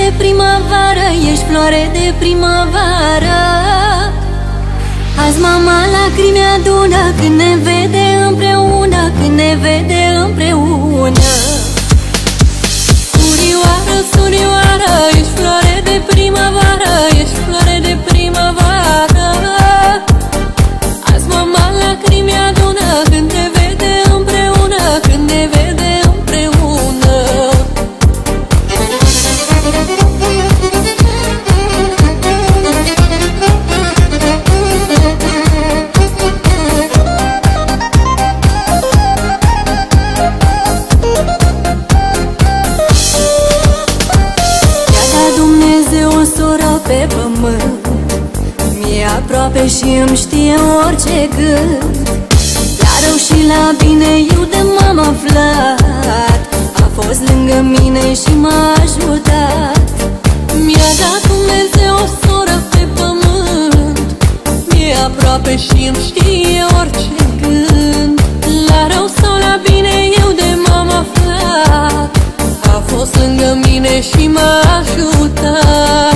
de primăvară, ești floare de primăvară. Azi mama lacrimi adună când ne vede împreună, când ne vede împreună. Surioară, surioară, ești floare de primăvară, ești floare de primăvară. Azi mama lacrimi adună când ne vede împreună, când ne vede împreună. Pe pământ mi-e aproape și îmi știe orice gând. La rău și la bine eu de m-am aflat, a fost lângă mine și m-a ajutat. Mi-a dat Dumnezeu o soră pe pământ, mi-e aproape și îmi știe orice gând. La rău sau la bine eu de m-am aflat, a fost lângă mine și m-a ajutat.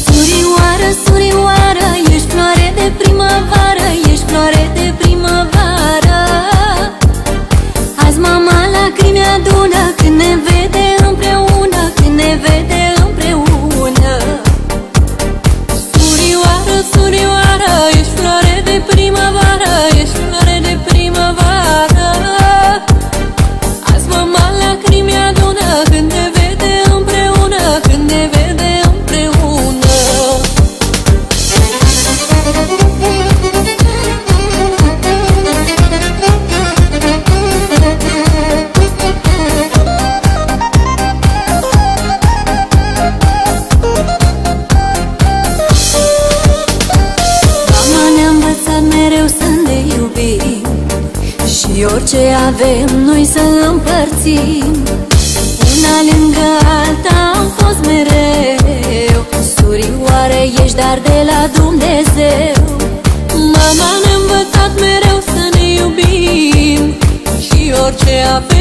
Surioară, surioară, ești floare de primăvară, ești floare de primăvară. Azi mama lacrimi adună când ne vede împreună, când ne vede împreună. Surioară, surioară, ești floare de primăvară, ești floare de primăvară. Azi mama lacrimi adună când ne vede împreună, când ne vede împreună. Și orice avem noi să împărțim, una lângă alta am fost mereu. Surioare, ești dar de la Dumnezeu. Mama ne-a învățat mereu să ne iubim, și orice avem